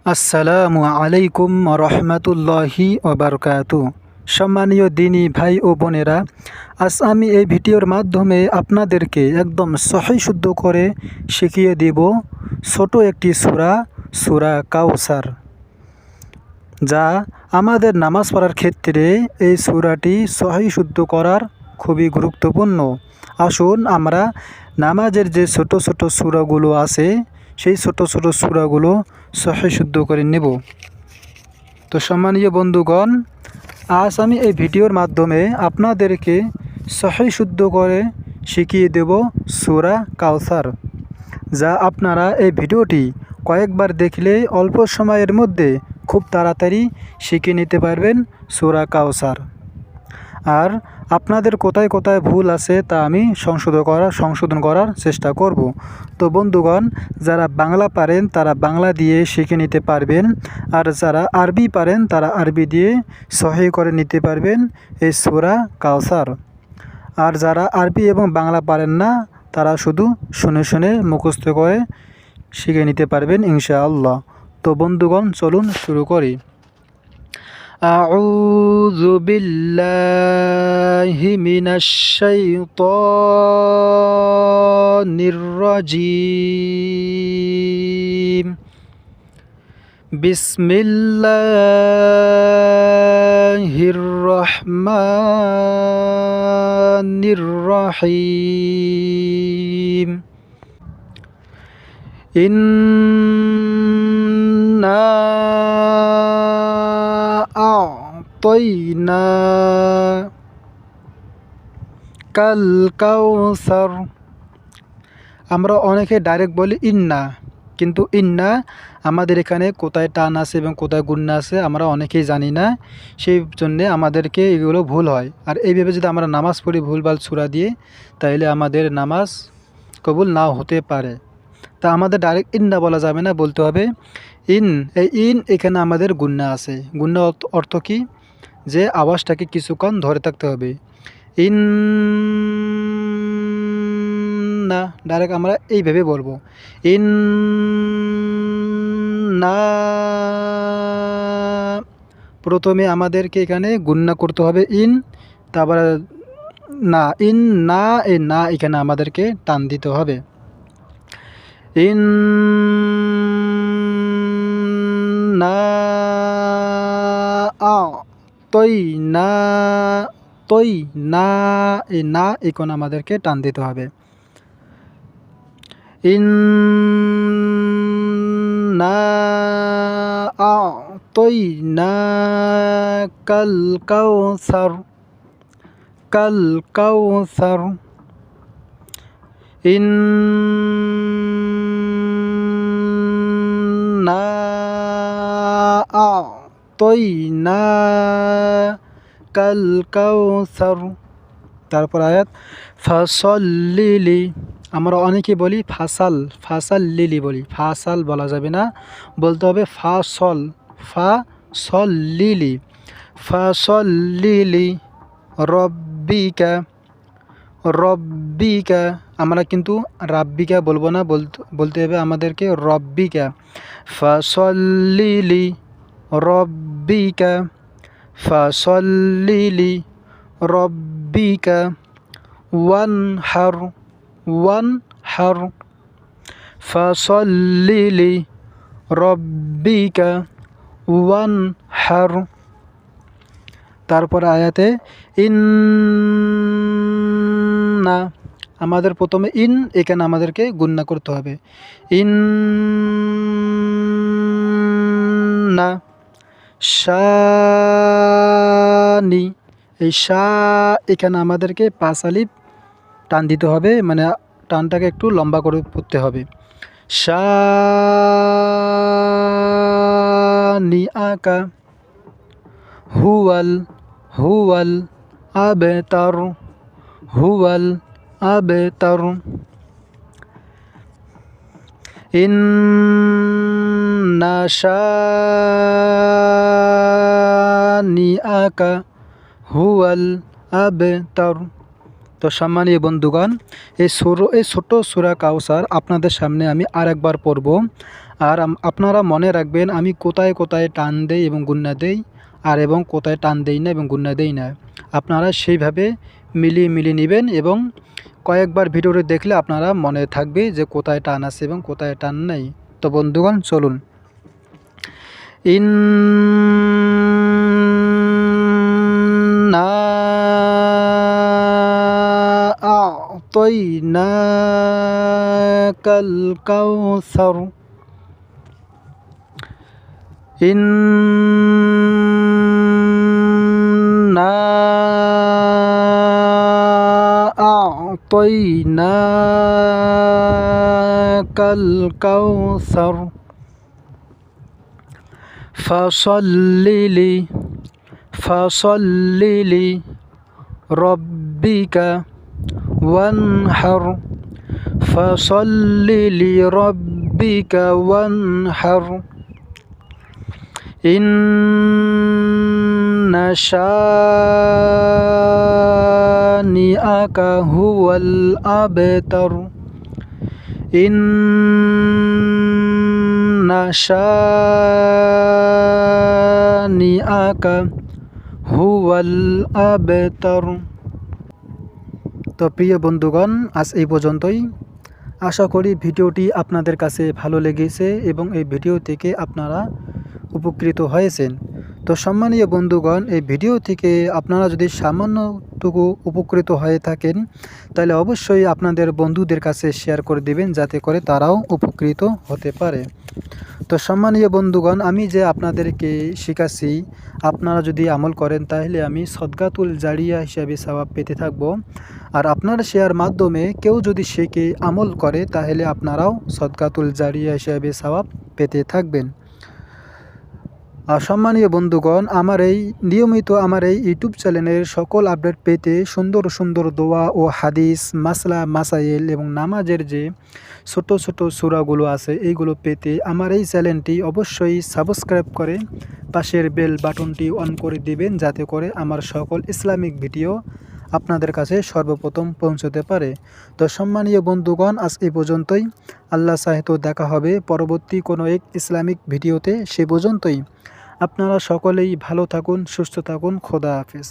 আসসালামু আলাইকুম রহমতুল্লাহি ওবারকাতু। সম্মানীয় দিনী ভাই ও বোনেরা, আজ আমি এই ভিডিওর মাধ্যমে আপনাদেরকে একদম সহি শুদ্ধ করে শিখিয়ে দিব ছোট একটি সূরা, সূরা কাউসার, যা আমাদের নামাজ পড়ার ক্ষেত্রে এই সূরাটি সহি শুদ্ধ করার খুবই গুরুত্বপূর্ণ। আসুন আমরা নামাজের যে ছোট ছোট সূরাগুলো আছে সেই ছোট ছোট সূরাগুলো সহি শুদ্ধ করে নেব। তো সম্মানীয় বন্ধুগণ, আজ আমি এই ভিডিওর মাধ্যমে আপনাদেরকে সহি শুদ্ধ করে শিখিয়ে দেব সূরা কাউসার, যা আপনারা এই ভিডিওটি কয়েকবার দেখলে অল্প সময়ের মধ্যে খুব তাড়াতাড়ি শিখে নিতে পারবেন সূরা কাউসার। আর আপনাদের কোথায় কোথায় ভুল আছে তা আমি সংশোধন করার চেষ্টা করব। তো বন্ধুগণ, যারা বাংলা পারেন তারা বাংলা দিয়ে শিখে নিতে পারবেন, আর যারা আরবি পারেন তারা আরবি দিয়ে সহি করে নিতে পারবেন এই সূরা কাউসার। আর যারা আরবি এবং বাংলা পারেন না তারা শুধু শুনে শুনে মুখস্থ করে শিখে নিতে পারবেন ইনশাআল্লাহ। তো বন্ধুগণ, চলুন শুরু করি। أعوذ بالله من الشيطان الرجيم. بسم الله الرحمن الرحيم. إنا কাল কাউসার। আমরা অনেকে ডাইরেক্ট বলি ইন্না, কিন্তু ইন্না আমাদের এখানে কোথায় টান আছে এবং কোথায় গুন্না আছে আমরা অনেকেই জানি না, সেই জন্যে আমাদেরকে এগুলো ভুল হয়। আর এইভাবে যদি আমরা নামাজ পড়ি ভুলভাল সূরা দিয়ে, তাহলে আমাদের নামাজ কবুল নাও হতে পারে। তা আমাদের ডাইরেক্ট ইন্না বলা যাবে না, বলতে হবে ইন। এই ইন এখানে আমাদের গুন্না আছে। গুন্না অর্থ কি? যে আওয়াজটাকে কিছুক্ষণ ধরে থাকতে হবে। ইন না, ডাইরেক্ট আমরা এইভাবে বলবো ইন না। প্রথমে আমাদেরকে এখানে গুন্না করতে হবে ইন, তারপরে না। ইন না, এই না এখানে আমাদেরকে টান দিতে হবে। ইন না তৈ না, তৈ না, এই না এখন আমাদেরকে টান দিতে হবে। ইন্না আ'তাইনাকাল কাউসার, কাল কাউসার। ইন্না আ'তাইনাকাল কাউসার। তারপর আয়াত ফাসল্লিলি। আমরা অনেকে বলি ফাসাল, ফাসাল লিলি বলি, ফাসাল বলা যাবে না, বলতে হবে ফাসল, ফাসল্লিলি, ফাসল্লিলি রব্বিকা, রব্বিকা। আমরা কিন্তু রাব্বিকা বলবো না, বলতে হবে আমাদেরকে রব্বিকা। ফাসল্লিলি রব্বিকা, ফাসল্লিলি রব্বিকা ওয়ানহার, ওয়ানহার। ফাসল্লিলি রব্বিকা ওয়ানহার। তারপর আয়াতে ইন্না, আমাদের প্রথমে ইন এখানে আমাদেরকে গুন্না করতে হবে। ইন্না শানি, এই শা এখানে আমাদেরকে পাঁচ আলিফ টান দিতে হবে, মানে টানটাকে একটু লম্বা করে পড়তে হবে। শানি আকা হুয়াল, হুয়াল আবতার, হুয়াল আবতার। ইন্না শানি আকা হুয়াল আবতার। তো সম্মানীয় বন্ধুগণ, এই ছোট্ট সূরা কাউসার আপনাদের সামনে আমি আরেকবার পড়ব। আর আপনারা মনে রাখবেন আমি কোথায় কোথায় টান দেই এবং গুন্না দেই, এবং কোথায় টান দেই না এবং গুন্না দেই না। আপনারা সেইভাবে মিলিয়ে নেবেন এবং কয়েকবার ভিডিওটি দেখলে আপনারা মনে থাকবে যে কোথায় টান আছে এবং কোথায় টান নেই। তো বন্ধুগণ চলুন। ইন্না আ'তাইনাকাল কাউসার ইন্না আ'তাইনাকাল কাউসার ফাসাল্লি লিরাব্বিকা ওয়ানহার ফাসাল্লি লিরাব্বিকা ওয়ানহার ইন্না শানিআকা হুয়াল আবতার ইন্না শানিআকা হুয়াল আবতার। তো প্রিয় বন্ধুগণ, আজ এই পর্যন্তই। আশা করি ভিডিওটি আপনাদের কাছে ভালো লেগেছে এবং এই ভিডিও থেকে আপনারা উপকৃত হয়েছেন। তো সম্মানীয় বন্ধুগণ, এই ভিডিও থেকে আপনারা যদি সামান্যটুকু উপকৃত হয়ে থাকেন তাহলে অবশ্যই আপনাদের বন্ধুদের কাছে শেয়ার করে দেবেন, যাতে করে তারাও উপকৃত হতে পারে। তো সম্মানীয় বন্ধুগণ, আমি যে আপনাদেরকে শেখাচ্ছি আপনারা যদি আমল করেন তাহলে আমি সদকাতুল জারিয়া হিসাবে সওয়াব পেতে থাকব। আর আপনার শেয়ার মাধ্যমে কেউ যদি শেখে আমল করে তাহলে আপনারাও সদকাতুল জারিয়া হিসাবে সওয়াব পেতে থাকবেন। আর সম্মানীয় বন্ধুগণ, নিয়মিত আমার এই ইউটিউব চ্যানেলের সকল আপডেট পেতে সুন্দর সুন্দর দোয়া ও হাদিস, মাসলা মাসাইল এবং নামাজের যে ছোট ছোট সূরাগুলো আছে এইগুলো পেতে আমার এই চ্যানেলটি অবশ্যই সাবস্ক্রাইব করে পাশের বেল বাটনটি অন করে দিবেন, যাতে করে আমার সকল ইসলামিক ভিডিও আপনাদের কাছে সর্বপ্রথম পৌঁছতে পারে। তো সম্মানীয় বন্ধুগণ, আজ এই পর্যন্তই। আল্লাহ চাহে তো দেখা হবে পরবর্তী কোনো এক ইসলামিক ভিডিওতে। সে পর্যন্তই আপনারা সকলেই ভালো থাকুন, সুস্থ থাকুন। খোদা হাফেজ।